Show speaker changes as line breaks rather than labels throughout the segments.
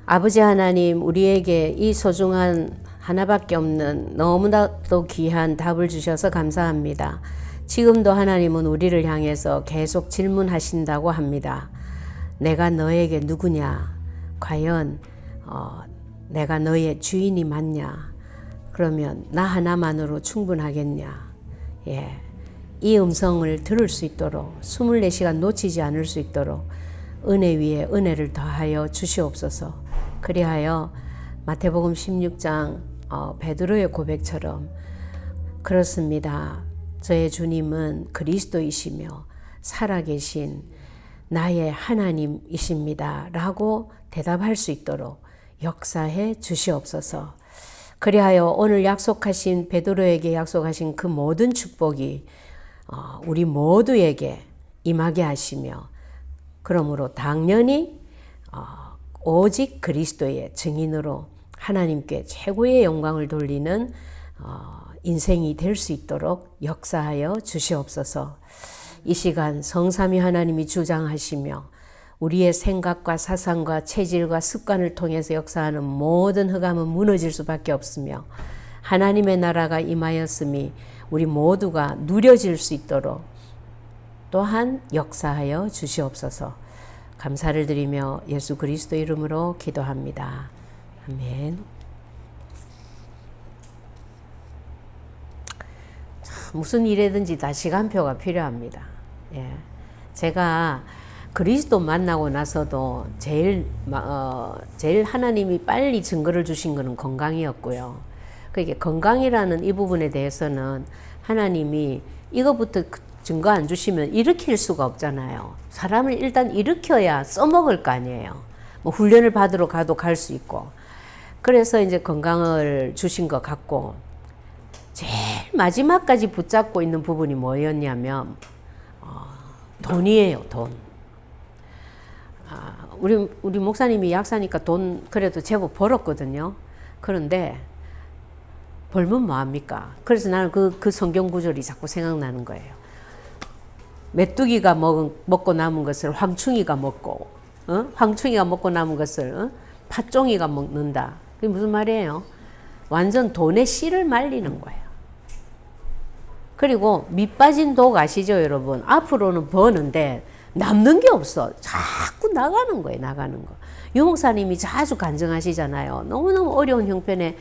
아버지 하나님, 우리에게 이 소중한 하나밖에 없는 너무나도 귀한 답을 주셔서 감사합니다. 지금도 하나님은 우리를 향해서 계속 질문하신다고 합니다. 내가 너에게 누구냐? 과연 내가 너의 주인이 맞냐? 그러면 나 하나만으로 충분하겠냐? 이 음성을 들을 수 있도록 24시간 놓치지 않을 수 있도록 은혜 위에 은혜를 더하여 주시옵소서. 그리하여 마태복음 16장 베드로의 고백처럼 그렇습니다. 저의 주님은 그리스도이시며 살아계신 나의 하나님이십니다. 라고 대답할 수 있도록 역사해 주시옵소서. 그리하여 오늘 약속하신 베드로에게 약속하신 그 모든 축복이 우리 모두에게 임하게 하시며 그러므로 당연히 오직 그리스도의 증인으로 하나님께 최고의 영광을 돌리는 인생이 될 수 있도록 역사하여 주시옵소서. 이 시간 성삼위 하나님이 주장하시며 우리의 생각과 사상과 체질과 습관을 통해서 역사하는 모든 흑암은 무너질 수밖에 없으며 하나님의 나라가 임하였음이 우리 모두가 누려질 수 있도록 또한 역사하여 주시옵소서. 감사를 드리며 예수 그리스도 이름으로 기도합니다. 아멘. 무슨 일이든지 다 시간표가 필요합니다. 제가 그리스도 만나고 나서도 제일 하나님이 빨리 증거를 주신 것은 건강이었고요. 그러니까 건강이라는 이 부분에 대해서는 하나님이 이것부터 증거 안 주시면 일으킬 수가 없잖아요. 사람을 일단 일으켜야 써먹을 거 아니에요. 뭐 훈련을 받으러 가도 갈 수 있고. 그래서 이제 건강을 주신 것 같고, 제일 마지막까지 붙잡고 있는 부분이 뭐였냐면 돈이에요. 돈. 우리 목사님이 약사니까 돈 그래도 제법 벌었거든요. 그런데 벌면 뭐합니까? 그래서 나는 그 성경 구절이 자꾸 생각나는 거예요. 메뚜기가 먹고 남은 것을 황충이가 먹고, 황충이가 먹고 남은 것을 팥종이가 먹는다. 그게 무슨 말이에요? 완전 돈의 씨를 말리는 거예요. 그리고 밑 빠진 독 아시죠, 여러분? 앞으로는 버는데 남는 게 없어. 자꾸 나가는 거예요, 나가는 거. 유목사님이 자주 간증하시잖아요. 너무너무 어려운 형편에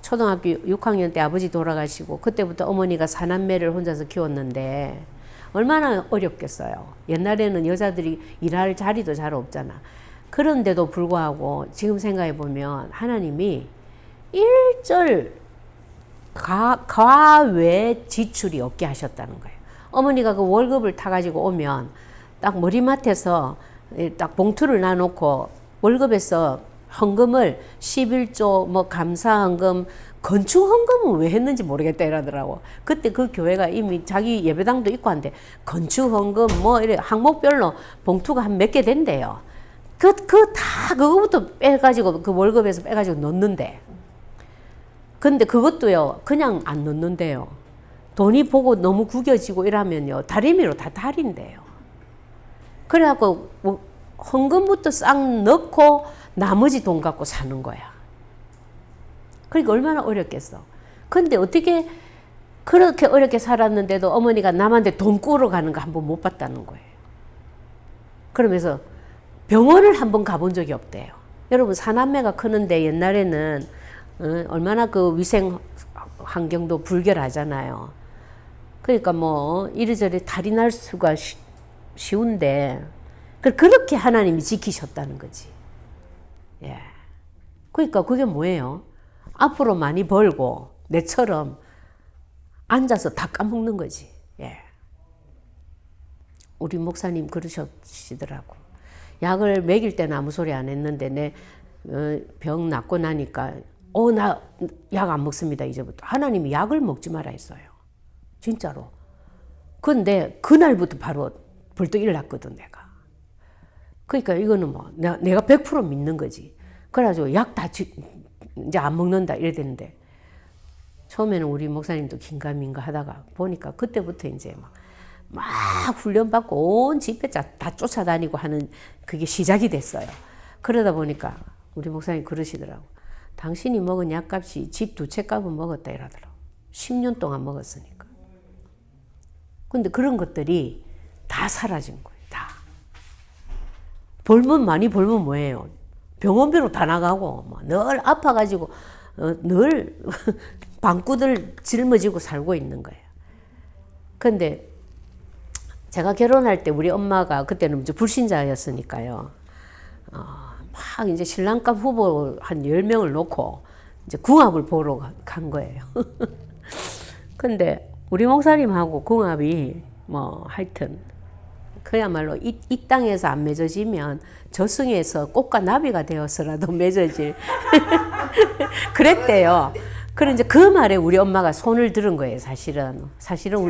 초등학교 6학년 때 아버지 돌아가시고 그때부터 어머니가 사남매를 혼자서 키웠는데 얼마나 어렵겠어요. 옛날에는 여자들이 일할 자리도 잘 없잖아. 그런데도 불구하고 지금 생각해 보면 하나님이 일절 과외 지출이 없게 하셨다는 거예요. 어머니가 그 월급을 타가지고 오면 딱 머리맡에서 딱 봉투를 놔놓고 월급에서 헌금을 11조 뭐 감사헌금 건축 헌금은 왜 했는지 모르겠다 이러더라고. 그때 그 교회가 이미 자기 예배당도 있고 한데 건축 헌금 뭐 이래 항목별로 봉투가 한 몇 개 된대요. 그거부터 빼가지고 그 월급에서 빼가지고 넣는데. 근데 그것도요 그냥 안 넣는데요. 돈이 보고 너무 구겨지고 이러면요 다리미로 다 달인대요. 그래갖고 뭐 헌금부터 싹 넣고 나머지 돈 갖고 사는 거야. 그러니까 얼마나 어렵겠어. 근데 어떻게 그렇게 어렵게 살았는데도 어머니가 남한테 돈 꾸러 가는 거 한번 못 봤다는 거예요. 그러면서 병원을 한번 가본 적이 없대요. 여러분 사남매가 크는데 옛날에는 얼마나 그 위생 환경도 불결하잖아요. 그러니까 뭐 이리저리 탈이 날 수가 쉬운데 그렇게 하나님이 지키셨다는 거지. 그러니까 그게 뭐예요? 앞으로 많이 벌고 내처럼 앉아서 다 까먹는 거지. 우리 목사님 그러시더라고. 약을 먹일 때는 아무 소리 안 했는데 내 병 낫고 나니까 나 약 안 먹습니다 이제부터. 하나님이 약을 먹지 마라 했어요. 진짜로. 근데 그날부터 바로 벌떡 일어났거든 내가. 그러니까 이거는 뭐 내가 100% 믿는 거지. 그래가지고 약 다 이제 안 먹는다 이래 되는데 처음에는 우리 목사님도 긴가민가 하다가 보니까 그때부터 이제 막 훈련받고 온 집회 다 쫓아다니고 하는 그게 시작이 됐어요. 그러다 보니까 우리 목사님 그러시더라고. 당신이 먹은 약값이 집 2채 값은 먹었다 이러더라고. 10년 동안 먹었으니까. 근데 그런 것들이 다 사라진 거예요. 다. 벌면 많이 벌면 뭐예요? 병원비로 다 나가고 늘 아파가지고 늘 방구들 짊어지고 살고 있는 거예요. 근데 제가 결혼할 때 우리 엄마가 그때는 불신자였으니까요. 막 이제 신랑감 후보 한 10명을 놓고 이제 궁합을 보러 간 거예요. 근데 우리 목사님하고 궁합이 뭐 하여튼 그야말로 이 땅에서 안 맺어지면 저승에서 꽃과 나비가 되어서라도 맺어질 그랬대요. 그래 이제 그 말에 우리 엄마가 손을 들은 거예요. 사실은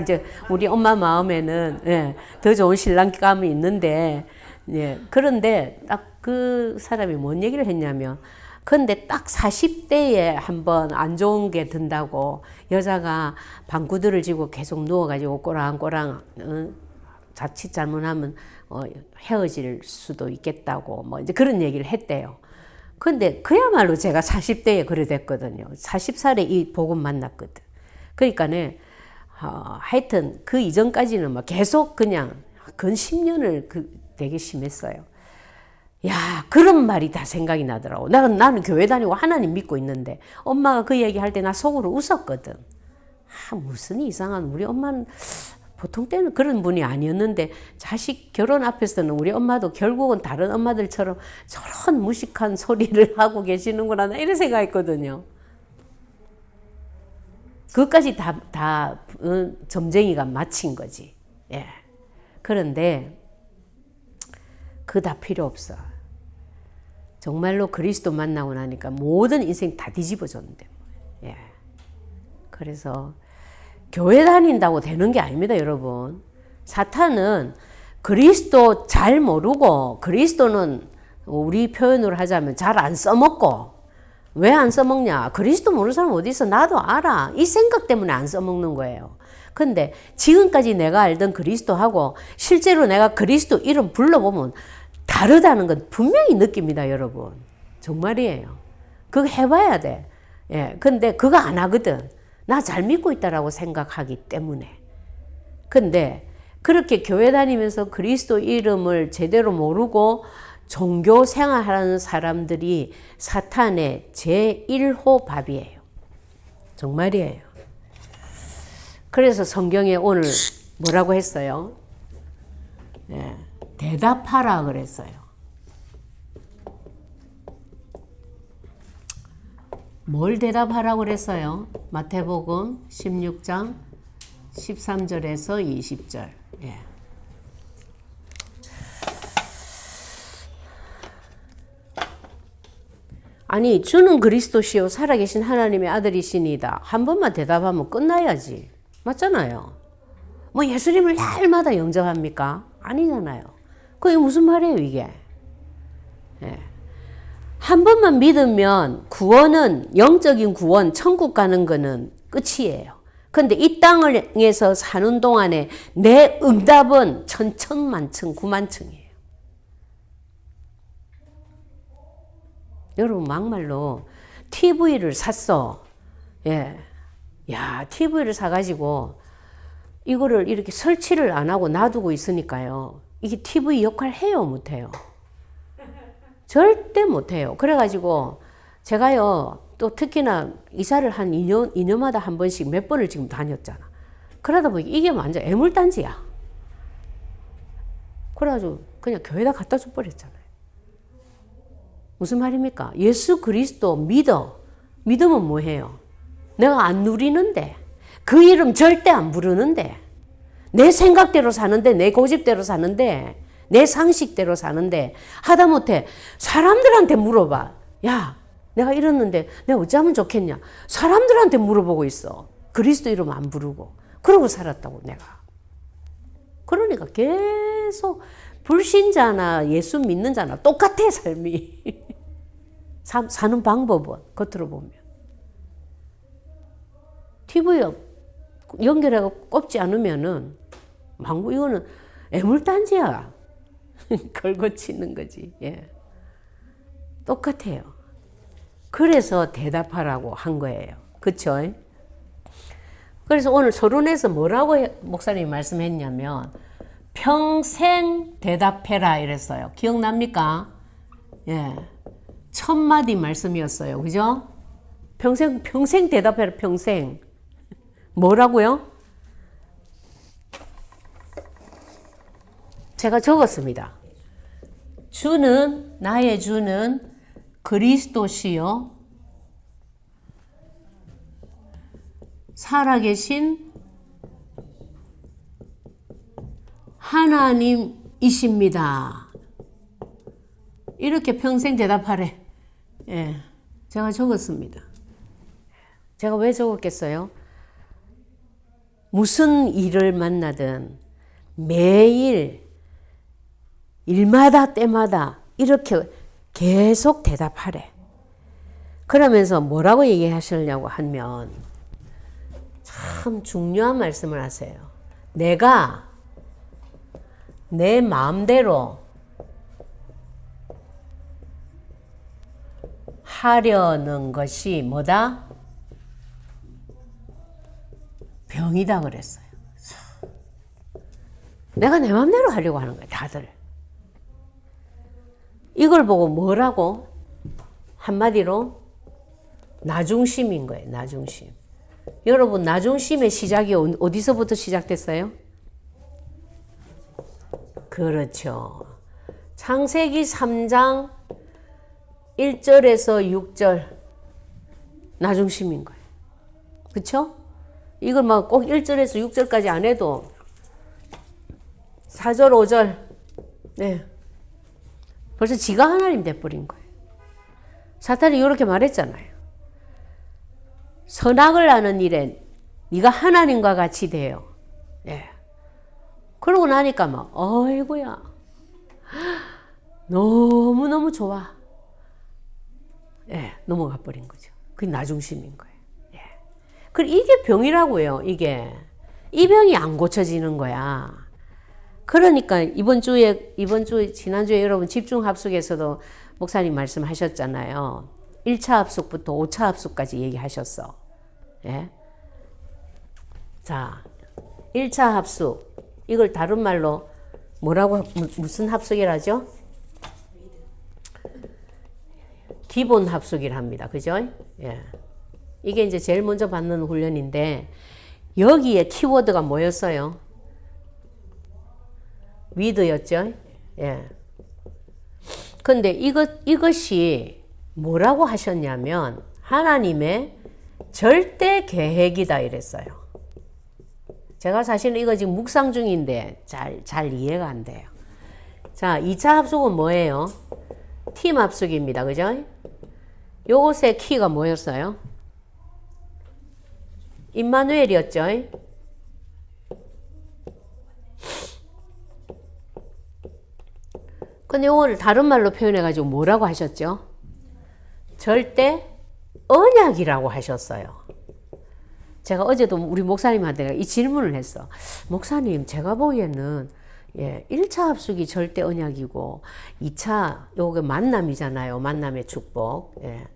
이제 우리 엄마 마음에는 예, 더 좋은 신랑감이 있는데 예, 그런데 딱 그 사람이 뭔 얘기를 했냐면 근데 딱 40대에 한번 안 좋은 게 든다고 여자가 방구들을 쥐고 계속 누워가지고 꼬랑꼬랑 자칫 잘못하면 헤어질 수도 있겠다고 뭐 이제 그런 얘기를 했대요. 근데 그야말로 제가 40대에 그래 됐거든요. 40살에 이 복음 만났거든. 그러니까는 하여튼 그 이전까지는 막 계속 그냥 근 10년을 되게 심했어요. 야, 그런 말이 다 생각이 나더라고. 나는 교회 다니고 하나님 믿고 있는데 엄마가 그 얘기할 때 나 속으로 웃었거든. 무슨 이상한 우리 엄마는 보통 때는 그런 분이 아니었는데 자식 결혼 앞에서는 우리 엄마도 결국은 다른 엄마들처럼 저런 무식한 소리를 하고 계시는구나 나 이런 생각했거든요. 그것까지 다 점쟁이가 마친 거지. 예. 그런데 그거 다 필요 없어. 정말로 그리스도 만나고 나니까 모든 인생 다 뒤집어졌는데. 예. 그래서 교회 다닌다고 되는 게 아닙니다, 여러분. 사탄은 그리스도 잘 모르고 그리스도는 우리 표현으로 하자면 잘 안 써먹고 왜 안 써먹냐? 그리스도 모르는 사람 어디 있어? 나도 알아. 이 생각 때문에 안 써먹는 거예요. 근데 지금까지 내가 알던 그리스도하고 실제로 내가 그리스도 이름 불러보면 다르다는 건 분명히 느낍니다, 여러분. 정말이에요. 그거 해봐야 돼. 예. 근데 그거 안 하거든. 나 잘 믿고 있다라고 생각하기 때문에. 근데 그렇게 교회 다니면서 그리스도 이름을 제대로 모르고 종교 생활하는 사람들이 사탄의 제1호 밥이에요. 정말이에요. 그래서 성경에 오늘 뭐라고 했어요? 네, 대답하라 그랬어요. 뭘 대답하라고 그랬어요? 마태복음 16장 13절에서 20절. 예. 아니 주는 그리스도시요 살아계신 하나님의 아들이시니다. 한 번만 대답하면 끝나야지. 맞잖아요. 뭐 예수님을 날마다 영접합니까? 아니잖아요. 그게 무슨 말이에요 이게? 예. 한 번만 믿으면 구원은 영적인 구원 천국 가는 거는 끝이에요. 근데 이 땅에서 사는 동안에 내 응답은 천천만층 구만층이에요. 여러분 막말로 TV를 샀어. 예. 야, TV를 사가지고 이거를 이렇게 설치를 안 하고 놔두고 있으니까요. 이게 TV 역할 해요, 못해요? 절대 못해요. 그래가지고 제가요, 또 특히나 이사를 한 2년마다 한 번씩 몇 번을 지금 다녔잖아. 그러다 보니 이게 완전 애물단지야. 그래가지고 그냥 교회에다 갖다 줘버렸잖아요. 무슨 말입니까? 예수 그리스도 믿어. 믿으면 뭐해요? 내가 안 누리는데 그 이름 절대 안 부르는데 내 생각대로 사는데 내 고집대로 사는데 내 상식대로 사는데 하다못해 사람들한테 물어봐. 야 내가 이랬는데 내가 어쩌면 좋겠냐. 사람들한테 물어보고 있어. 그리스도 이름 안 부르고 그러고 살았다고 내가. 그러니까 계속 불신자나 예수 믿는 자나 똑같아 삶이. 사는 방법은 겉으로 보면. TV에 연결해서 꼽지 않으면은 망고 이거는 애물단지야. 걸고 치는 거지. 예. 똑같아요. 그래서 대답하라고 한 거예요. 그쵸? 그래서 오늘 서론에서 뭐라고 목사님이 말씀했냐면 평생 대답해라 이랬어요. 기억납니까? 예. 첫 마디 말씀이었어요. 그죠? 평생 대답해라, 평생. 뭐라고요? 제가 적었습니다. 나의 주는 그리스도시요 살아계신 하나님이십니다. 이렇게 평생 대답하래. 예, 제가 적었습니다. 제가 왜 적었겠어요? 무슨 일을 만나든 매일 일마다 때마다 이렇게 계속 대답하래. 그러면서 뭐라고 얘기하시려고 하면 참 중요한 말씀을 하세요. 내가 내 마음대로 하려는 것이 뭐다? 병이다 그랬어요. 내가 내 마음대로 하려고 하는 거예요, 다들. 이걸 보고 뭐라고? 한마디로 나중심인 거예요, 나중심. 여러분, 나중심의 시작이 어디서부터 시작됐어요? 그렇죠. 창세기 3장 1절에서 6절 나중심인 거예요. 그렇죠? 이걸 막 꼭 1절에서 6절까지 안 해도 4절, 5절 네. 벌써 지가 하나님 돼버린 거예요. 사탄이 이렇게 말했잖아요. 선악을 아는 일에 네가 하나님과 같이 돼요. 예. 그러고 나니까 막 어이구야 너무너무 좋아. 예, 넘어가 버린 거죠. 그게 나중심인 거예요. 예. 그리고 이게 병이라고요. 이게 이 병이 안 고쳐지는 거야. 그러니까 지난주에 여러분 집중합숙에서도 목사님 말씀하셨잖아요. 1차 합숙부터 5차 합숙까지 얘기하셨어. 예? 자, 1차 합숙. 이걸 다른 말로 뭐라고, 무슨 합숙이라죠? 기본 합숙이랍니다. 그죠? 예. 이게 이제 제일 먼저 받는 훈련인데, 여기에 키워드가 뭐였어요? 위드였죠? 예. 근데 이것이 뭐라고 하셨냐면, 하나님의 절대 계획이다 이랬어요. 제가 사실은 이거 지금 묵상 중인데 잘 이해가 안 돼요. 자, 2차 합숙은 뭐예요? 팀 합숙입니다. 그죠? 요것의 키가 뭐였어요? 임마누엘이었죠? 근데 요거를 다른 말로 표현해가지고 뭐라고 하셨죠? 절대 언약이라고 하셨어요. 제가 어제도 우리 목사님한테 이 질문을 했어. 목사님, 제가 보기에는 1차 합숙이 절대 언약이고 2차 요게 만남이잖아요. 만남의 축복. 예.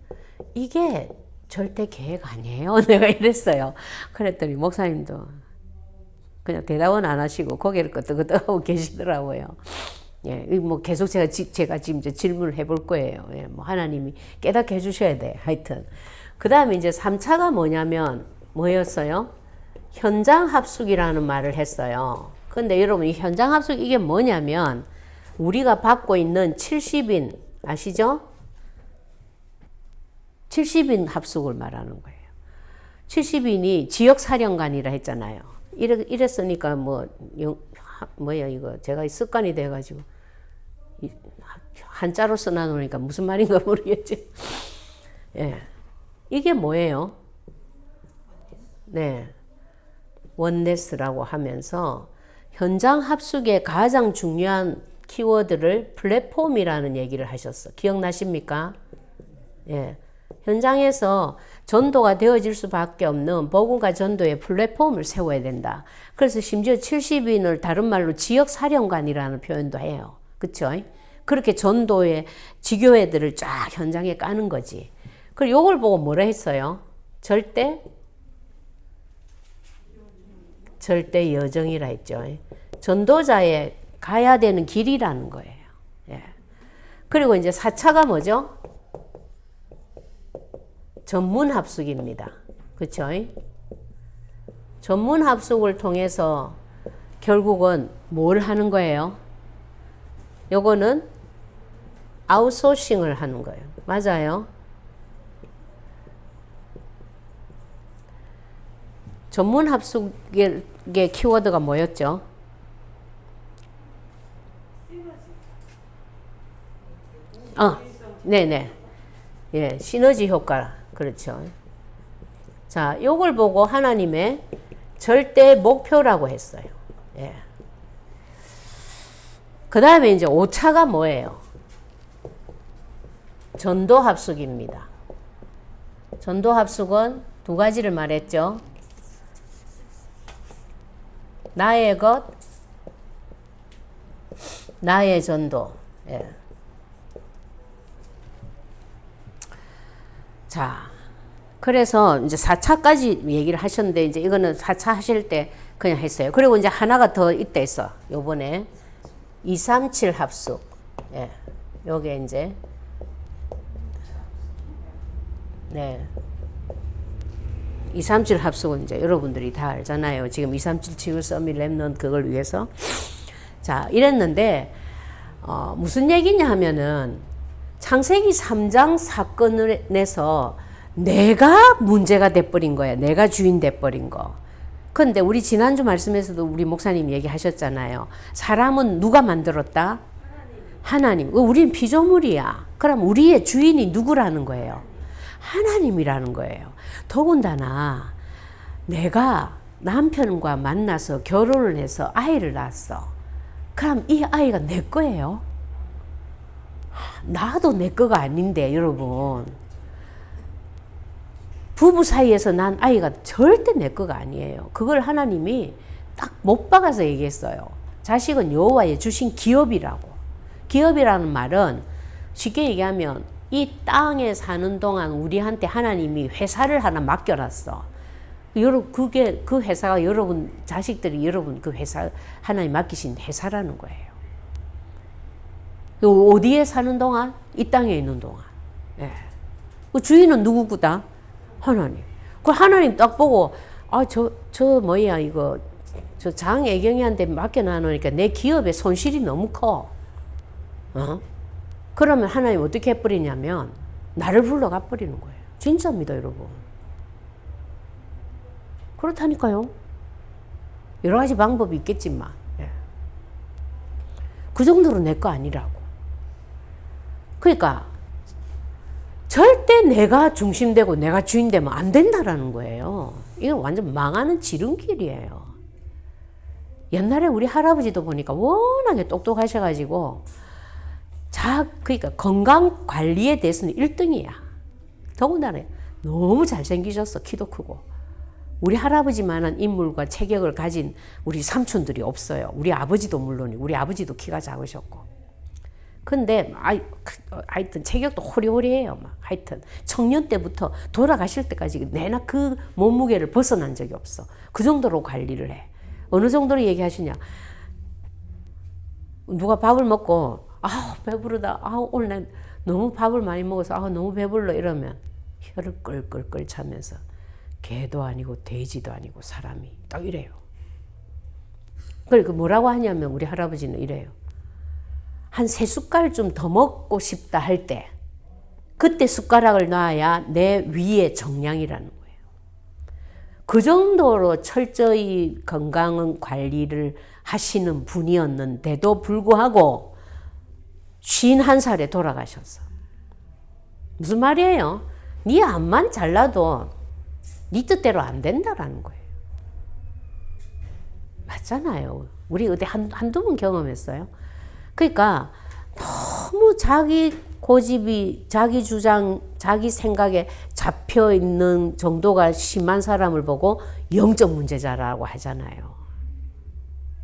이게 절대 계획 아니에요. 내가 이랬어요. 그랬더니 목사님도 그냥 대답은 안 하시고 고개를 끄덕끄덕하고 계시더라고요. 예, 뭐 계속 제가 지금 이제 질문을 해볼 거예요. 예, 뭐 하나님이 깨닫게 해주셔야 돼. 하여튼. 그 다음에 이제 3차가 뭐냐면 뭐였어요? 현장 합숙이라는 말을 했어요. 근데 여러분, 이 현장 합숙 이게 뭐냐면 우리가 받고 있는 70인 아시죠? 70인 합숙을 말하는 거예요. 70인이 지역사령관이라 했잖아요. 이랬으니까 뭐야 이거 제가 습관이 돼가지고 한자로 써놔놓으니까 무슨 말인가 모르겠지. 예, 이게 뭐예요? 네, 원네스라고 하면서 현장 합숙의 가장 중요한 키워드를 플랫폼이라는 얘기를 하셨어. 기억나십니까? 예, 현장에서 전도가 되어질 수밖에 없는 복음과 전도의 플랫폼을 세워야 된다. 그래서 심지어 70인을 다른 말로 지역사령관이라는 표현도 해요. 그쵸? 그렇게 전도의 지교회들을 쫙 현장에 까는 거지. 그리고 요걸 보고 뭐라 했어요? 절대 여정이라 했죠. 전도자의 가야 되는 길이라는 거예요. 예. 그리고 이제 4차가 뭐죠? 전문합숙입니다. 그렇죠? 전문합숙을 통해서 결국은 뭘 하는 거예요? 요거는 아웃소싱을 하는 거예요. 맞아요? 전문합숙의 키워드가 뭐였죠? 네네. 예, 시너지 효과. 그렇죠. 자, 요걸 보고 하나님의 절대 목표라고 했어요. 예. 그 다음에 이제 5차가 뭐예요? 전도합숙입니다. 전도합숙은 두 가지를 말했죠. 나의 것, 나의 전도. 예. 자, 그래서 이제 4차까지 얘기를 하셨는데, 이제 이거는 4차 하실 때 그냥 했어요. 그리고 이제 하나가 더 이때 있어. 요번에 237 합숙. 예. 요게 이제, 네. 237 합숙은 이제 여러분들이 다 알잖아요. 지금 237 치유 서밋 랩넌트 그걸 위해서. 자, 이랬는데, 무슨 얘기냐 하면은, 창세기 3장 사건을 내서 내가 문제가 돼버린 거야. 내가 주인 돼버린 거. 그런데 우리 지난주 말씀에서도 우리 목사님 얘기하셨잖아요. 사람은 누가 만들었다? 하나님. 우리는 피조물이야. 그럼 우리의 주인이 누구라는 거예요? 하나님이라는 거예요. 더군다나 내가 남편과 만나서 결혼을 해서 아이를 낳았어. 그럼 이 아이가 내 거예요? 나도 내 거가 아닌데 여러분. 부부 사이에서 난 아이가 절대 내 거가 아니에요. 그걸 하나님이 딱 못 박아서 얘기했어요. 자식은 여호와의 주신 기업이라고. 기업이라는 말은 쉽게 얘기하면 이 땅에 사는 동안 우리한테 하나님이 회사를 하나 맡겨놨어. 그게 그 회사가 여러분 자식들이 여러분 그 회사 하나님 맡기신 회사라는 거예요. 어디에 사는 동안? 이 땅에 있는 동안. 예. 그 주인은 누구구다? 하나님. 그 하나님 딱 보고 뭐야 이거 저 장애경이한테 맡겨놔놓으니까 내 기업에 손실이 너무 커. 그러면 하나님 어떻게 해버리냐면 나를 불러가 버리는 거예요. 진짜입니다, 여러분. 그렇다니까요. 여러 가지 방법이 있겠지만 예. 그 정도로 내 거 아니라고. 그러니까 절대 내가 중심되고 내가 주인 되면 안 된다라는 거예요. 이건 완전 망하는 지름길이에요. 옛날에 우리 할아버지도 보니까 워낙에 똑똑하셔가지고 그러니까 건강 관리에 대해서는 1등이야. 더군다나 너무 잘생기셨어. 키도 크고. 우리 할아버지만한 인물과 체격을 가진 우리 삼촌들이 없어요. 우리 아버지도 물론이고 우리 아버지도 키가 작으셨고. 근데 하여튼 체격도 호리호리해요. 막 하여튼 청년 때부터 돌아가실 때까지 내나 그 몸무게를 벗어난 적이 없어. 그 정도로 관리를 해. 어느 정도로 얘기하시냐. 누가 밥을 먹고 배부르다. 오늘 난 너무 밥을 많이 먹어서 너무 배불러 이러면 혀를 끌끌끌 차면서 개도 아니고 돼지도 아니고 사람이 딱 이래요. 그러니까 뭐라고 하냐면 우리 할아버지는 이래요. 한 3숟갈 좀 더 먹고 싶다 할 때 그때 숟가락을 놔야 내 위에 정량이라는 거예요. 그 정도로 철저히 건강 관리를 하시는 분이었는데도 불구하고 51살에 돌아가셨어. 무슨 말이에요? 네 암만 잘나도 네 뜻대로 안 된다라는 거예요. 맞잖아요. 우리 어디 한두 번 경험했어요. 그러니까 너무 자기 고집이 자기 주장 자기 생각에 잡혀 있는 정도가 심한 사람을 보고 영적 문제자라고 하잖아요.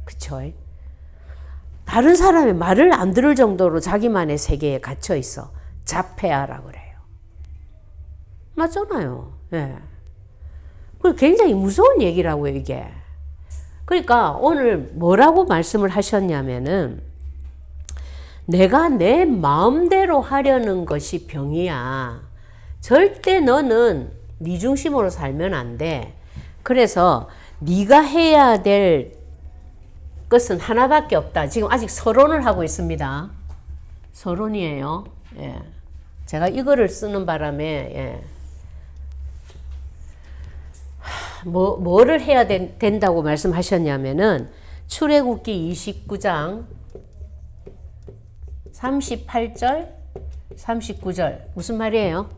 그쵸? 다른 사람의 말을 안 들을 정도로 자기만의 세계에 갇혀 있어. 자폐아라 그래요. 맞잖아요. 예. 굉장히 무서운 얘기라고요, 이게. 그러니까 오늘 뭐라고 말씀을 하셨냐면은 내가 내 마음대로 하려는 것이 병이야. 절대 너는 네 중심으로 살면 안 돼. 그래서 네가 해야 될 것은 하나밖에 없다. 지금 아직 서론을 하고 있습니다. 서론이에요. 예. 제가 이거를 쓰는 바람에 예. 뭐를 해야 된다고 말씀하셨냐면은 출애굽기 29장 38절 39절 무슨 말이에요?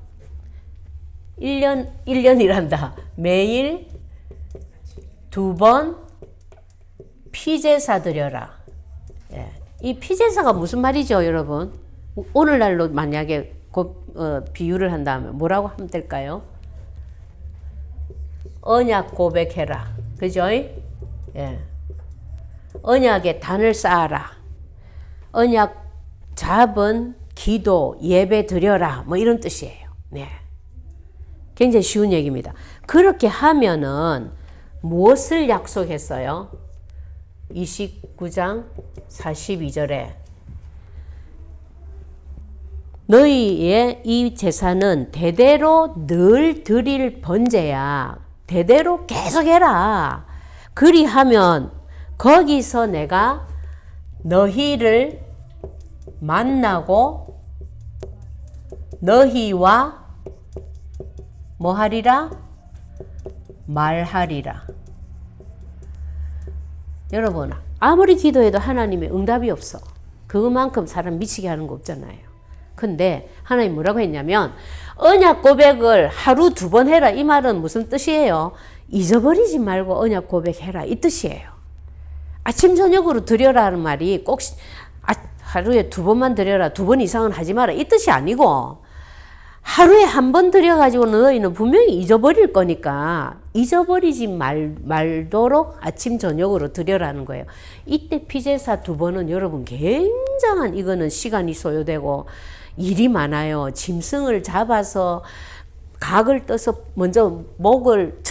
1년이란다. 매일 2번 피제사 드려라. 예. 이 피제사가 무슨 말이죠, 여러분? 오늘날로 만약에 비유를 한다면 뭐라고 하면 될까요? 언약 고백해라. 그죠? 예. 언약에 단을 쌓아라. 언약 잡은 기도, 예배 드려라. 뭐 이런 뜻이에요. 네. 굉장히 쉬운 얘기입니다. 그렇게 하면은 무엇을 약속했어요? 29장 42절에 너희의 이 제사는 대대로 늘 드릴 번제야. 대대로 계속해라. 그리하면 거기서 내가 너희를 만나고 너희와 뭐 하리라? 말하리라. 여러분, 아무리 기도해도 하나님의 응답이 없어. 그만큼 사람 미치게 하는 거 없잖아요. 근데 하나님 뭐라고 했냐면 언약 고백을 하루 2번 해라. 이 말은 무슨 뜻이에요? 잊어버리지 말고 언약 고백해라. 이 뜻이에요. 아침 저녁으로 드려라는 말이 꼭 하루에 2번만 드려라. 2번 이상은 하지 마라. 이 뜻이 아니고 하루에 1번 드려가지고 너희는 분명히 잊어버릴 거니까 잊어버리지 말도록 아침 저녁으로 드려라는 거예요. 이때 피제사 2번은 여러분 굉장한 이거는 시간이 소요되고 일이 많아요. 짐승을 잡아서 각을 떠서 먼저 목을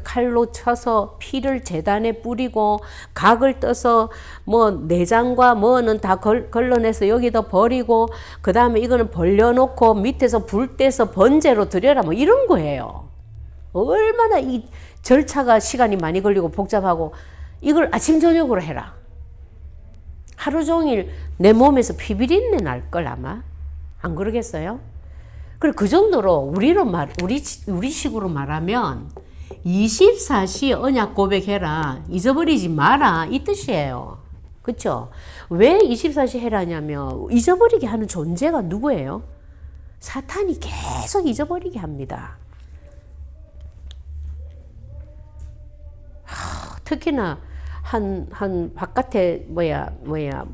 칼로 쳐서 피를 제단에 뿌리고 각을 떠서 뭐 내장과 뭐는 다 걸러내서 여기다 버리고 그 다음에 이거는 벌려놓고 밑에서 불 떼서 번제로 드려라 뭐 이런 거예요. 얼마나 이 절차가 시간이 많이 걸리고 복잡하고 이걸 아침 저녁으로 해라. 하루 종일 내 몸에서 피비린내 날 걸 아마 안 그러겠어요? 그리고 그 정도로 우리 식으로 말하면 24시 언약 고백해라. 잊어버리지 마라. 이 뜻이에요. 그렇죠? 왜 24시 해라냐면 잊어버리게 하는 존재가 누구예요? 사탄이 계속 잊어버리게 합니다. 특히나 한 바깥에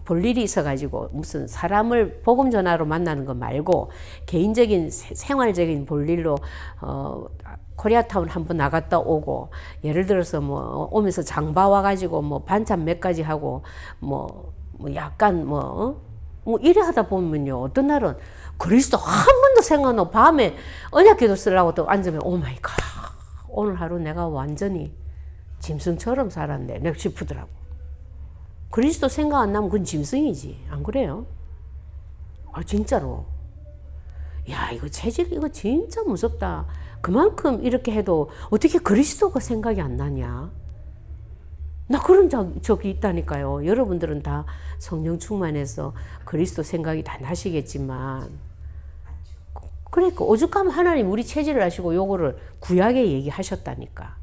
볼 일이 있어가지고 무슨 사람을 복음 전화로 만나는 거 말고 개인적인 생활적인 볼 일로 코리아타운 한번 나갔다 오고 예를 들어서 뭐 오면서 장 봐와가지고 뭐 반찬 몇 가지 하고 뭐 약간 뭐 이래 하다 보면요 어떤 날은 그리스도 한 번도 생각 안 하고 밤에 언약기도 쓰려고 또 앉으면 오 마이 갓 오늘 하루 내가 완전히 짐승처럼 살았네 내가 싶더라고. 그리스도 생각 안 나면 그건 짐승이지 안 그래요? 아 진짜로. 야 이거 체질 이거 진짜 무섭다. 그만큼 이렇게 해도 어떻게 그리스도가 생각이 안 나냐? 나 그런 적이 있다니까요. 여러분들은 다 성령 충만해서 그리스도 생각이 다 나시겠지만 그러니까 오죽하면 하나님 우리 체질을 아시고 요거를 구약에 얘기하셨다니까.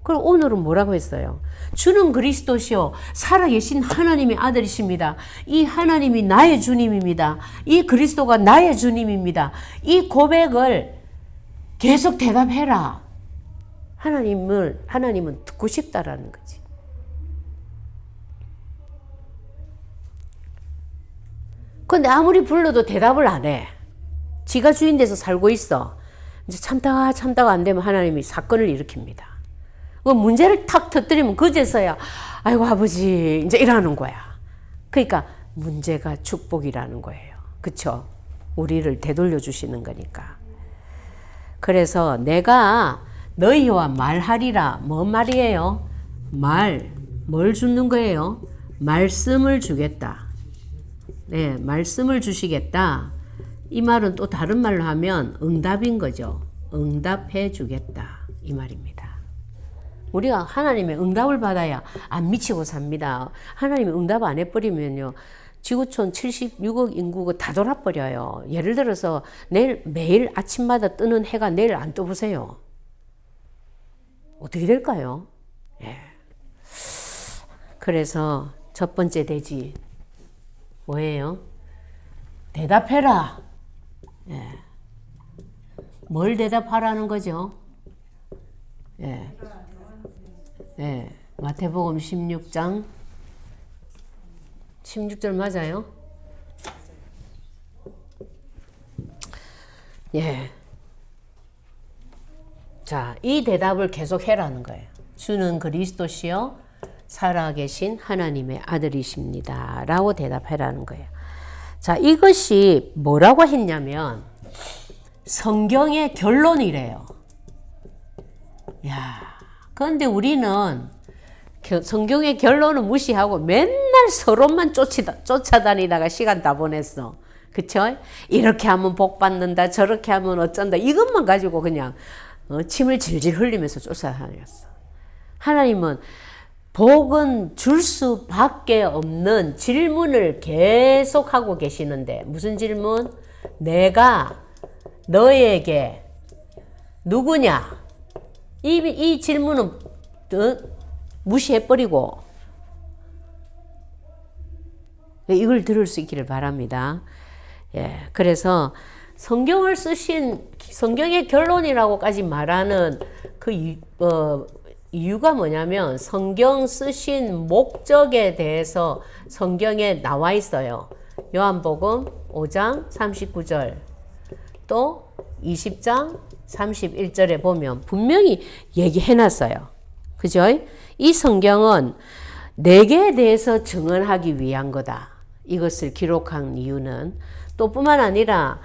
그럼 오늘은 뭐라고 했어요? 주는 그리스도시요 살아계신 하나님의 아들이십니다. 이 하나님이 나의 주님입니다. 이 그리스도가 나의 주님입니다. 이 고백을 계속 대답해라. 하나님은 듣고 싶다라는 거지. 근데 아무리 불러도 대답을 안 해. 지가 주인 돼서 살고 있어. 이제 참다가 안 되면 하나님이 사건을 일으킵니다. 그 문제를 탁 터뜨리면 그제서야 아이고 아버지 이제 이러는 거야. 그러니까 문제가 축복이라는 거예요. 그쵸? 우리를 되돌려 주시는 거니까. 그래서 내가 너희와 말하리라. 뭔 말이에요? 뭘 주는 거예요? 말씀을 주겠다. 네, 말씀을 주시겠다. 이 말은 또 다른 말로 하면 응답인 거죠. 응답해 주겠다. 이 말입니다. 우리가 하나님의 응답을 받아야 안 미치고 삽니다. 하나님의 응답 안 해버리면요. 지구촌 76억 인구가 다 돌아버려요. 예를 들어서 매일 아침마다 뜨는 해가 내일 안 떠보세요. 어떻게 될까요? 예. 그래서 첫 번째 대지 뭐예요? 대답해라. 예. 뭘 대답하라는 거죠? 예. 예. 마태복음 16장 16절 맞아요? 예. 자, 이 대답을 계속 해라는 거예요. 주는 그리스도시요 살아계신 하나님의 아들이십니다. 라고 대답해라는 거예요. 자, 이것이 뭐라고 했냐면 성경의 결론이래요. 야, 그런데 우리는 성경의 결론은 무시하고 맨날 서로만 쫓아다니다가 시간 다 보냈어. 그쵸? 이렇게 하면 복 받는다, 저렇게 하면 어쩐다. 이것만 가지고 그냥 침을 질질 흘리면서 쫓아다녔어. 하나님은 복은 줄 수밖에 없는 질문을 계속하고 계시는데 무슨 질문? 내가 너에게 누구냐? 이 질문은 무시해버리고 이걸 들을 수 있기를 바랍니다. 예, 그래서 성경을 쓰신 성경의 결론이라고까지 말하는 그 이유가 뭐냐면 성경 쓰신 목적에 대해서 성경에 나와 있어요. 요한복음 5장 39절 또 20장 31절에 보면 분명히 얘기해놨어요. 그죠? 이 성경은 내게 대해서 증언하기 위한 거다. 이것을 기록한 이유는 또 뿐만 아니라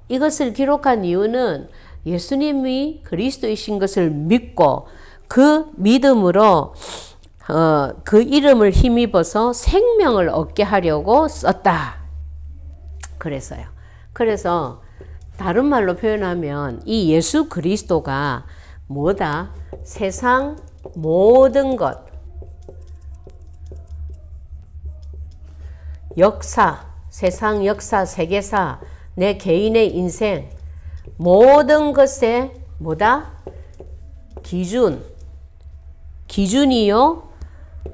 이것을 기록한 이유는 예수님이 그리스도이신 것을 믿고 그 믿음으로 그 이름을 힘입어서 생명을 얻게 하려고 썼다. 그래서요. 그래서 다른 말로 표현하면 이 예수 그리스도가 뭐다? 세상 모든 것, 역사, 세상 역사, 세계사, 내 개인의 인생, 모든 것의 뭐다? 기준이요?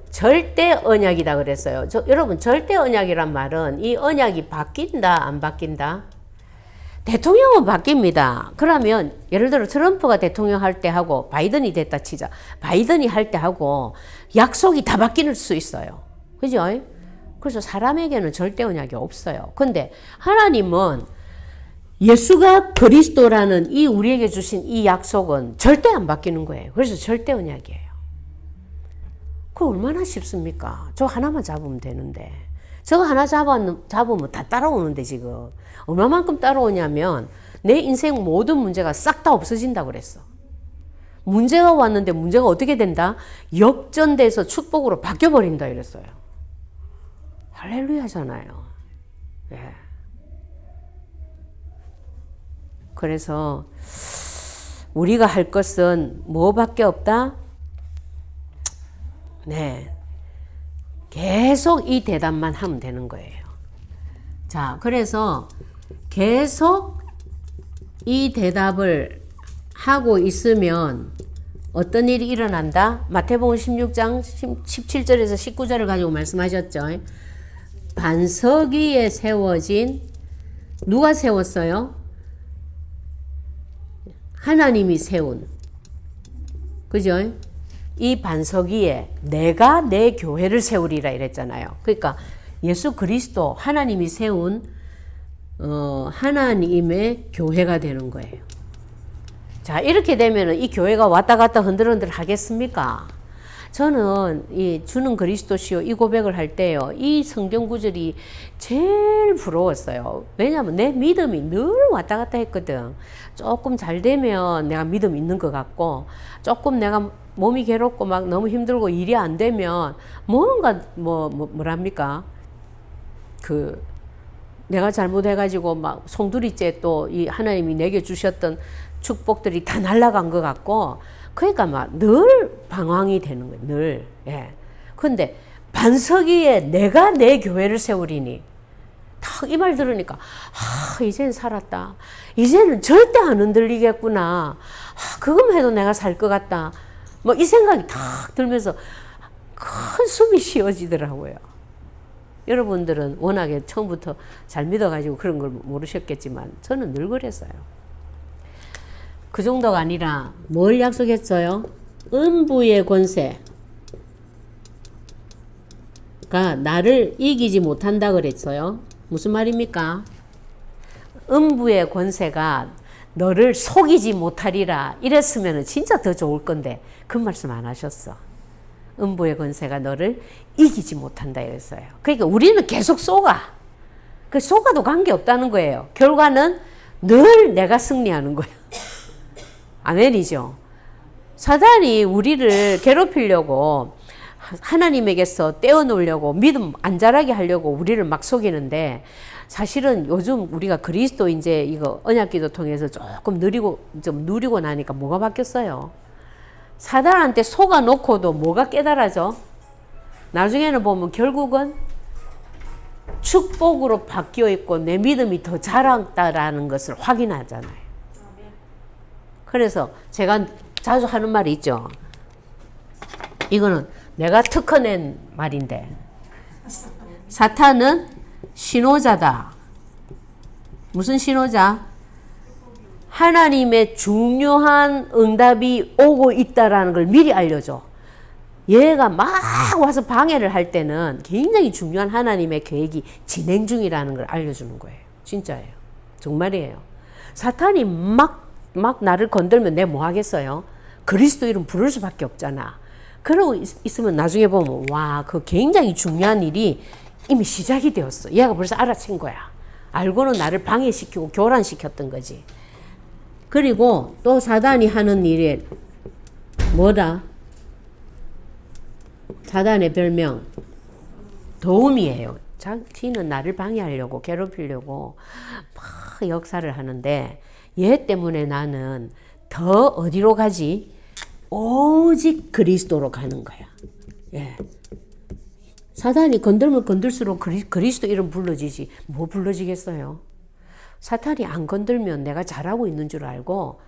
절대 언약이다 그랬어요. 여러분, 절대 언약이란 말은 이 언약이 바뀐다, 안 바뀐다? 대통령은 바뀝니다. 그러면 예를 들어 트럼프가 대통령 할 때 하고 바이든이 됐다 치자. 바이든이 할 때 하고 약속이 다 바뀔 수 있어요. 그죠? 그래서 사람에게는 절대 언약이 없어요. 근데 하나님은 예수가 그리스도라는 이 우리에게 주신 이 약속은 절대 안 바뀌는 거예요. 그래서 절대 언약이에요. 그거 얼마나 쉽습니까? 저 하나만 잡으면 되는데. 저거 하나 잡으면 다 따라오는데 지금. 얼마만큼 따라오냐면 내 인생 모든 문제가 싹 다 없어진다고 그랬어. 문제가 왔는데 문제가 어떻게 된다? 역전돼서 축복으로 바뀌어버린다 이랬어요. 할렐루야잖아요. 예. 그래서 우리가 할 것은 뭐밖에 없다? 네. 계속 이 대답만 하면 되는 거예요. 자, 그래서 계속 이 대답을 하고 있으면 어떤 일이 일어난다? 마태복음 16장 17절에서 19절을 가지고 말씀하셨죠. 반석 위에 세워진, 누가 세웠어요? 하나님이 세운. 그죠? 이 반석 위에 내가 내 교회를 세우리라 이랬잖아요. 그러니까 예수 그리스도 하나님이 세운 하나님의 교회가 되는 거예요. 자, 이렇게 되면 이 교회가 왔다 갔다 흔들흔들 하겠습니까? 저는 이 주는 그리스도시요 이 고백을 할 때요, 이 성경 구절이 제일 부러웠어요. 왜냐하면 내 믿음이 늘 왔다 갔다 했거든. 조금 잘 되면 내가 믿음 있는 것 같고, 조금 내가 몸이 괴롭고 막 너무 힘들고 일이 안 되면 뭔가 뭐랍니까? 내가 잘못해가지고 막 송두리째 또 이 하나님이 내게 주셨던 축복들이 다 날아간 것 같고, 그러니까 막 늘 방황이 되는 거예요. 늘. 예. 근데 반석위에 내가 내 교회를 세우리니, 딱 이 말 들으니까 이제는 살았다. 이제는 절대 안 흔들리겠구나. 그것만 해도 내가 살 것 같다. 뭐 이 생각이 딱 들면서 큰 숨이 쉬어지더라고요. 여러분들은 워낙에 처음부터 잘 믿어가지고 그런 걸 모르셨겠지만 저는 늘 그랬어요. 그 정도가 아니라 뭘 약속했어요? 음부의 권세가 나를 이기지 못한다 그랬어요. 무슨 말입니까? 음부의 권세가 너를 속이지 못하리라 이랬으면 진짜 더 좋을 건데 그 말씀 안 하셨어. 음부의 권세가 너를 이기지 못한다 이랬어요. 그러니까 우리는 계속 속아. 그 속아도 관계없다는 거예요. 결과는 늘 내가 승리하는 거예요. 아멘이죠. 사단이 우리를 괴롭히려고, 하나님에게서 떼어놓으려고, 믿음 안 자라게 하려고 우리를 막 속이는데, 사실은 요즘 우리가 그리스도 이제 이거 언약기도 통해서 조금 좀 누리고 나니까 뭐가 바뀌었어요? 사단한테 속아놓고도 뭐가 깨달아져? 나중에는 보면 결국은 축복으로 바뀌어 있고 내 믿음이 더 자랐다라는 것을 확인하잖아요. 그래서 제가 자주 하는 말이 있죠. 이거는 내가 특허낸 말인데, 사탄은 신호자다. 무슨 신호자? 하나님의 중요한 응답이 오고 있다라는 걸 미리 알려줘. 얘가 막 와서 방해를 할 때는 굉장히 중요한 하나님의 계획이 진행 중이라는 걸 알려주는 거예요. 진짜예요. 정말이에요. 사탄이 막 나를 건들면 내가 뭐 하겠어요? 그리스도 이름 부를 수밖에 없잖아. 그러고 있으면 나중에 보면 그 굉장히 중요한 일이 이미 시작이 되었어. 얘가 벌써 알아챈 거야. 알고는 나를 방해시키고 교란시켰던 거지. 그리고 또 사단이 하는 일이 뭐다? 사단의 별명 도움이에요. 자기는 나를 방해하려고 괴롭히려고 막 역사를 하는데, 얘 때문에 나는 더 어디로 가지? 오직 그리스도로 가는 거야. 예. 사단이 건들면 건들수록 그리스도 이름 불러지지. 뭐 불러지겠어요? 사탄이 안 건들면 내가 잘하고 있는 줄 알고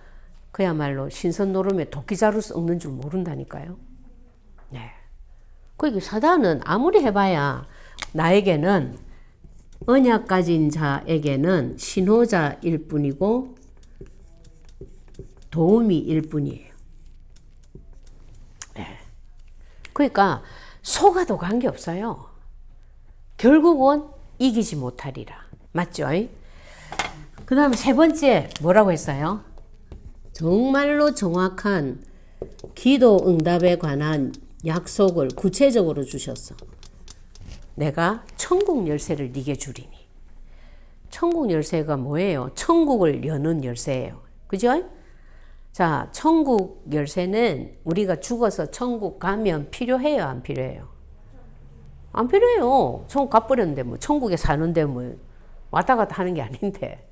그야말로 신선 노름에 도끼자루 썩는 줄 모른다니까요. 네. 그러니까 사단은 아무리 해봐야 나에게는, 언약 가진 자에게는 신호자일 뿐이고 도우미일 뿐이에요. 네. 그러니까 속아도 관계없어요. 결국은 이기지 못하리라. 맞죠? 그 다음 세 번째 뭐라고 했어요? 정말로 정확한 기도 응답에 관한 약속을 구체적으로 주셨어. 내가 천국 열쇠를 네게 주리니. 천국 열쇠가 뭐예요? 천국을 여는 열쇠예요. 그죠? 자, 천국 열쇠는 우리가 죽어서 천국 가면 필요해요, 안 필요해요? 안 필요해요. 천국 가버렸는데 뭐 천국에 사는데 뭐 왔다 갔다 하는 게 아닌데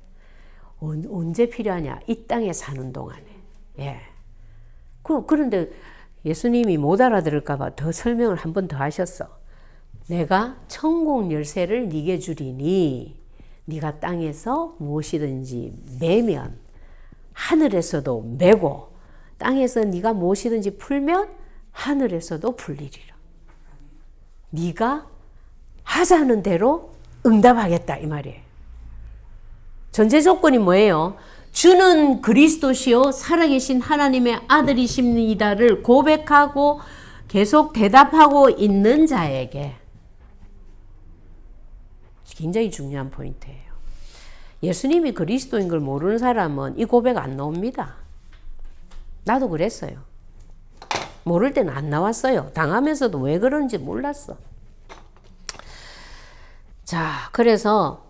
언제 필요하냐? 이 땅에 사는 동안에. 예. 그런데 예수님이 못 알아들을까 봐 더 설명을 한 번 더 하셨어. 내가 천국 열쇠를 네게 주리니 네가 땅에서 무엇이든지 매면 하늘에서도 매고, 땅에서 네가 무엇이든지 풀면 하늘에서도 풀리리라. 네가 하자는 대로 응답하겠다 이 말이에요. 전제 조건이 뭐예요? 주는 그리스도시요 살아계신 하나님의 아들이십니다를 고백하고 계속 대답하고 있는 자에게. 굉장히 중요한 포인트예요. 예수님이 그리스도인 걸 모르는 사람은 이 고백 안 나옵니다. 나도 그랬어요. 모를 때는 안 나왔어요. 당하면서도 왜 그런지 몰랐어. 자, 그래서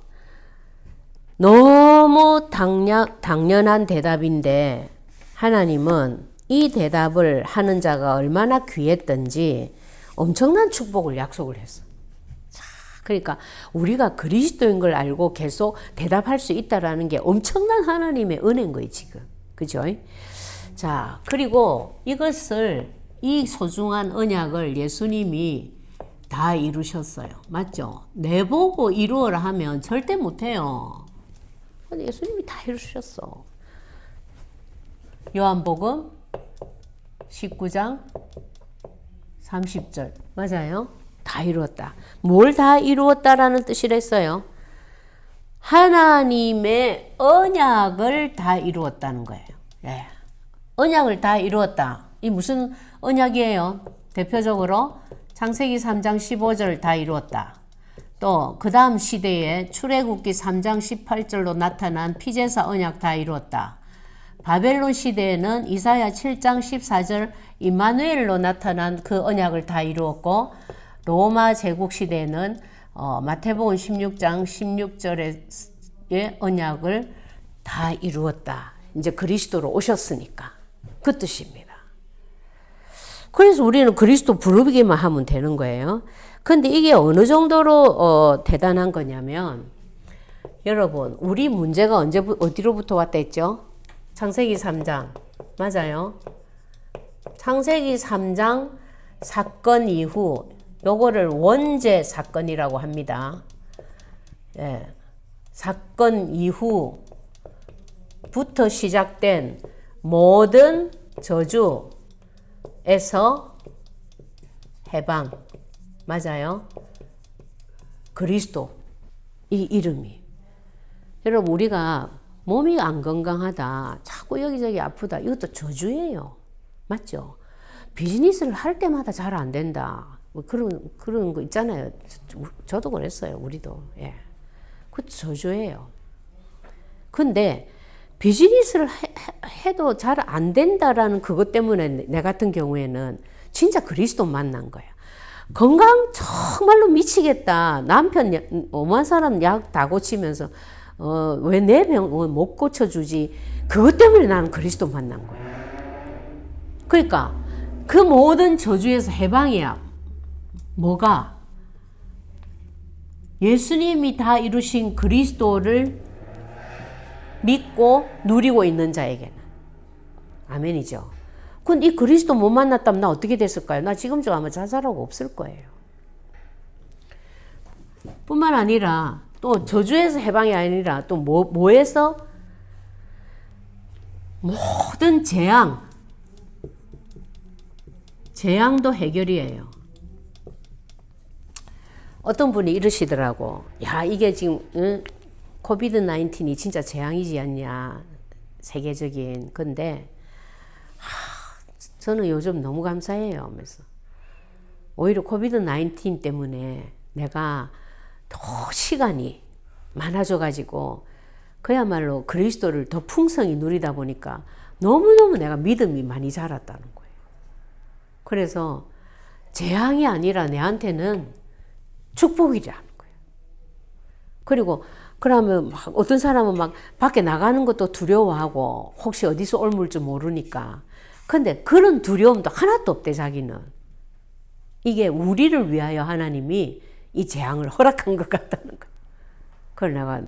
너무 당연한 대답인데 하나님은 이 대답을 하는 자가 얼마나 귀했던지 엄청난 축복을 약속을 했어. 자, 그러니까 우리가 그리스도인 걸 알고 계속 대답할 수 있다라는 게 엄청난 하나님의 은혜인 거예요, 지금. 그죠? 자, 그리고 이 소중한 언약을 예수님이 다 이루셨어요. 맞죠? 내보고 이루어라 하면 절대 못해요. 근데 예수님이 다 이루셨어. 요한복음 19장 30절 맞아요? 다 이루었다. 뭘 다 이루었다라는 뜻이랬어요? 하나님의 언약을 다 이루었다는 거예요. 예. 언약을 다 이루었다. 이 무슨 언약이에요? 대표적으로 창세기 3장 15절 다 이루었다. 또 그 다음 시대에 출애굽기 3장 18절로 나타난 피제사 언약 다 이루었다. 바벨론 시대에는 이사야 7장 14절 임마누엘로 나타난 그 언약을 다 이루었고, 로마 제국 시대에는 마태복음 16장 16절의 언약을 다 이루었다. 이제 그리스도로 오셨으니까 그 뜻입니다. 그래서 우리는 그리스도 부르기만 하면 되는 거예요. 근데 이게 어느 정도로 대단한 거냐면, 여러분, 우리 문제가 어디로부터 왔다 했죠? 창세기 3장. 맞아요. 창세기 3장 사건 이후, 요거를 원죄 사건이라고 합니다. 예. 사건 이후부터 시작된 모든 저주에서 해방. 맞아요. 그리스도. 이 이름이. 여러분, 우리가 몸이 안 건강하다, 자꾸 여기저기 아프다, 이것도 저주예요. 맞죠? 비즈니스를 할 때마다 잘 안 된다. 뭐 그런 거 있잖아요. 저도 그랬어요. 우리도. 예. 그것도 저주예요. 근데 비즈니스를 해도 잘 안 된다라는 그것 때문에 내 같은 경우에는 진짜 그리스도 만난 거야. 건강 정말로 미치겠다. 남편 오만 사람 약 다 고치면서 왜 내 병 못 고쳐주지? 그것 때문에 나는 그리스도 만난 거야. 그러니까 그 모든 저주에서 해방이야. 뭐가? 예수님이 다 이루신 그리스도를 믿고 누리고 있는 자에게는. 아멘이죠. 근데 이 그리스도 못 만났다면 나 어떻게 됐을까요? 나 지금쯤 아마 자살하고 없을 거예요. 뿐만 아니라 또 저주에서 해방이 아니라 또 뭐에서? 모든 재앙도 해결이에요. 어떤 분이 이러시더라고. 야, 이게 지금 코비드 19이 진짜 재앙이지 않냐, 세계적인. 근데 저는 요즘 너무 감사해요 하면서, 오히려 코비드 19 때문에 내가 더 시간이 많아져 가지고 그야말로 그리스도를 더 풍성히 누리다 보니까 너무너무 내가 믿음이 많이 자랐다는 거예요. 그래서 재앙이 아니라 내한테는 축복이라는 거예요. 그리고 그러면 막 어떤 사람은 막 밖에 나가는 것도 두려워하고 혹시 어디서 옮을지 모르니까. 근데 그런 두려움도 하나도 없대, 자기는. 이게 우리를 위하여 하나님이 이 재앙을 허락한 것 같다는 거예요. 그걸 내가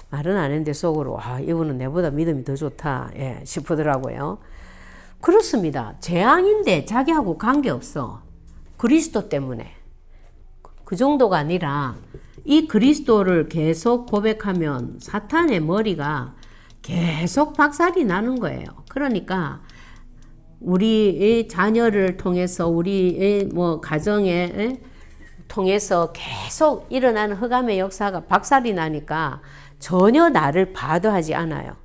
말은 안 했는데 속으로, 이분은 내보다 믿음이 더 좋다, 싶더라고요. 그렇습니다. 재앙인데 자기하고 관계없어. 그리스도 때문에. 그 정도가 아니라 이 그리스도를 계속 고백하면 사탄의 머리가 계속 박살이 나는 거예요. 그러니까 우리의 자녀를 통해서, 우리의 가정에 통해서 계속 일어나는 흑암의 역사가 박살이 나니까 전혀 나를 바더하지 않아요.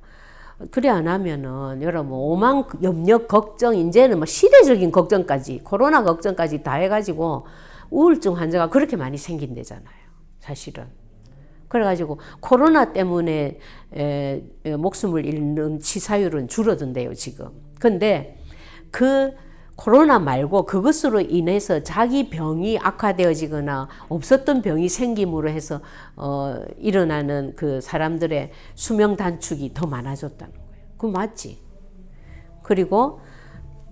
그래 안 하면은 여러분 오만 염려 걱정, 이제는 시대적인 걱정까지, 코로나 걱정까지 다 해가지고 우울증 환자가 그렇게 많이 생긴대잖아요, 사실은. 그래가지고 코로나 때문에 목숨을 잃는 치사율은 줄어든대요, 지금. 근데 그 코로나 말고 그것으로 인해서 자기 병이 악화되어지거나 없었던 병이 생김으로 해서 일어나는 그 사람들의 수명 단축이 더 많아졌다는 거예요. 그거 맞지? 그리고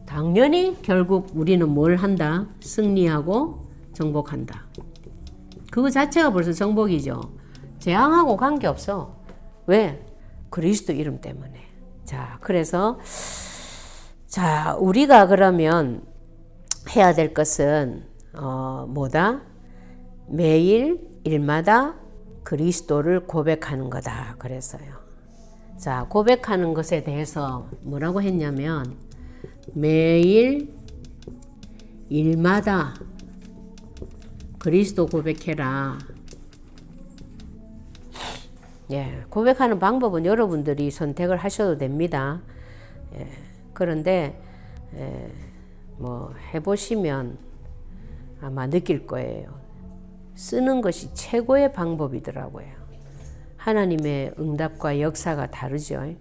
당연히 결국 우리는 뭘 한다? 승리하고 정복한다. 그거 자체가 벌써 정복이죠. 재앙하고 관계없어. 왜? 그리스도 이름 때문에. 자, 그래서 자, 우리가 그러면 해야 될 것은 뭐다? 매일 일마다 그리스도를 고백하는 거다. 그랬어요. 자, 고백하는 것에 대해서 뭐라고 했냐면 매일 일마다 그리스도 고백해라. 예, 고백하는 방법은 여러분들이 선택을 하셔도 됩니다. 예, 그런데 뭐 해보시면 아마 느낄 거예요. 쓰는 것이 최고의 방법이더라고요. 하나님의 응답과 역사가 다르죠.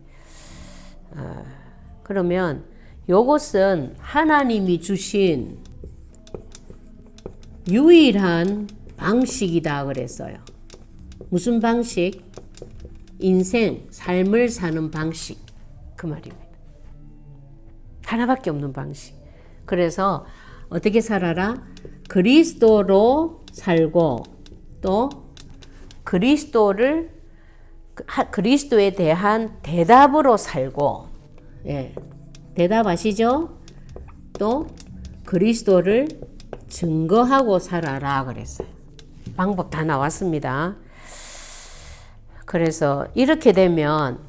그러면 요것은 하나님이 주신 유일한 방식이다 그랬어요. 무슨 방식? 인생, 삶을 사는 방식. 그 말입니다. 하나밖에 없는 방식. 그래서 어떻게 살아라? 그리스도로 살고 또 그리스도에 대한 대답으로 살고, 예, 대답하시죠? 또 그리스도를 증거하고 살아라 그랬어요. 방법 다 나왔습니다. 그래서 이렇게 되면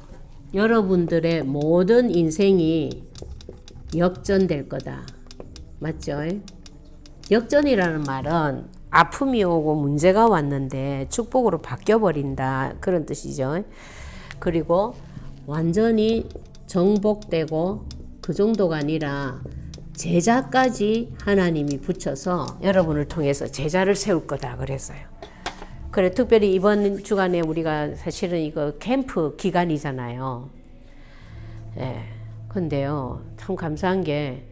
여러분들의 모든 인생이 역전될 거다. 맞죠? 역전이라는 말은 아픔이 오고 문제가 왔는데 축복으로 바뀌어버린다. 그런 뜻이죠. 그리고 완전히 정복되고 그 정도가 아니라 제자까지 하나님이 붙여서 여러분을 통해서 제자를 세울 거다. 그랬어요. 그래, 특별히 이번 주간에 우리가 사실은 이거 캠프 기간이잖아요. 예. 근데요, 참 감사한 게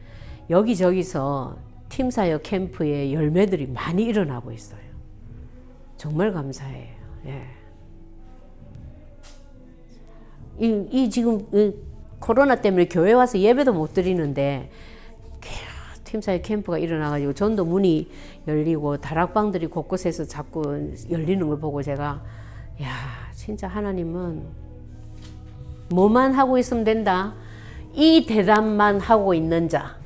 여기저기서 팀사역 캠프의 열매들이 많이 일어나고 있어요. 정말 감사해요. 예. 이 지금 코로나 때문에 교회 와서 예배도 못 드리는데 팀사역 캠프가 일어나가지고 전도 문이 열리고 다락방들이 곳곳에서 자꾸 열리는 걸 보고 제가 야, 진짜 하나님은 뭐만 하고 있으면 된다. 이 대답만 하고 있는 자,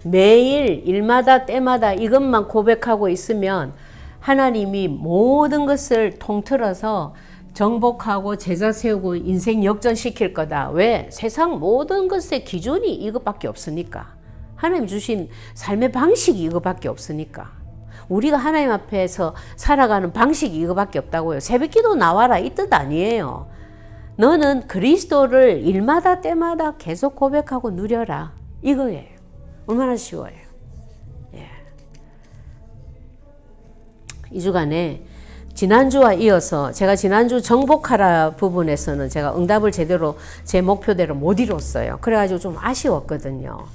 매일 일마다 때마다 이것만 고백하고 있으면 하나님이 모든 것을 통틀어서 정복하고 제자 세우고 인생 역전시킬 거다. 왜? 세상 모든 것의 기준이 이것밖에 없으니까. 하나님 주신 삶의 방식이 이거밖에 없으니까. 우리가 하나님 앞에서 살아가는 방식이 이거밖에 없다고요. 새벽기도 나와라 이 뜻 아니에요. 너는 그리스도를 일마다 때마다 계속 고백하고 누려라. 이거예요. 얼마나 쉬워요. 예. 이 주간에 지난주와 이어서 제가 지난주 정복하라 부분에서는 제가 응답을 제대로 제 목표대로 못 이뤘어요. 그래가지고 좀 아쉬웠거든요.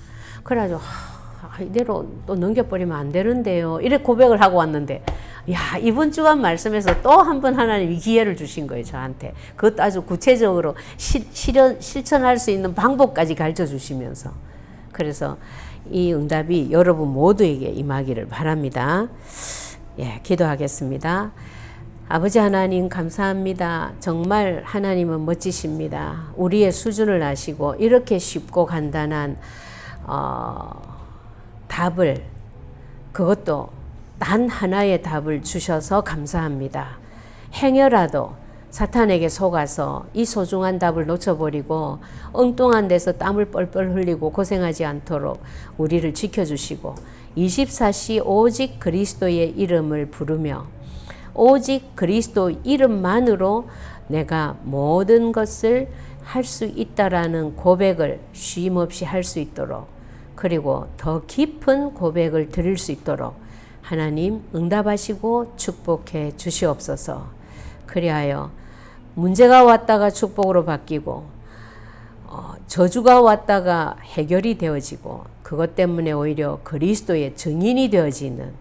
그래가지고 이대로 또 넘겨버리면 안 되는데요. 이렇게 고백을 하고 왔는데 야, 이번 주간 말씀에서 또 한 번 하나님이 기회를 주신 거예요. 저한테. 그것도 아주 구체적으로 실천할 수 있는 방법까지 가르쳐 주시면서. 그래서 이 응답이 여러분 모두에게 임하기를 바랍니다. 예, 기도하겠습니다. 아버지 하나님 감사합니다. 정말 하나님은 멋지십니다. 우리의 수준을 아시고 이렇게 쉽고 간단한 답을, 그것도 단 하나의 답을 주셔서 감사합니다. 행여라도 사탄에게 속아서 이 소중한 답을 놓쳐버리고 엉뚱한 데서 땀을 뻘뻘 흘리고 고생하지 않도록 우리를 지켜주시고 24시 오직 그리스도의 이름을 부르며 오직 그리스도 이름만으로 내가 모든 것을 할 수 있다라는 고백을 쉼없이 할 수 있도록, 그리고 더 깊은 고백을 드릴 수 있도록 하나님 응답하시고 축복해 주시옵소서. 그리하여 문제가 왔다가 축복으로 바뀌고 저주가 왔다가 해결이 되어지고 그것 때문에 오히려 그리스도의 증인이 되어지는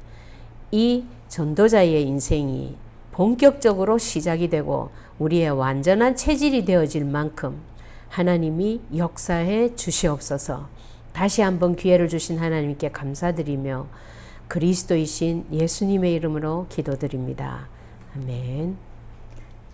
이 전도자의 인생이 본격적으로 시작이 되고 우리의 완전한 체질이 되어질 만큼 하나님이 역사해 주시옵소서. 다시 한번 기회를 주신 하나님께 감사드리며 그리스도이신 예수님의 이름으로 기도드립니다. 아멘.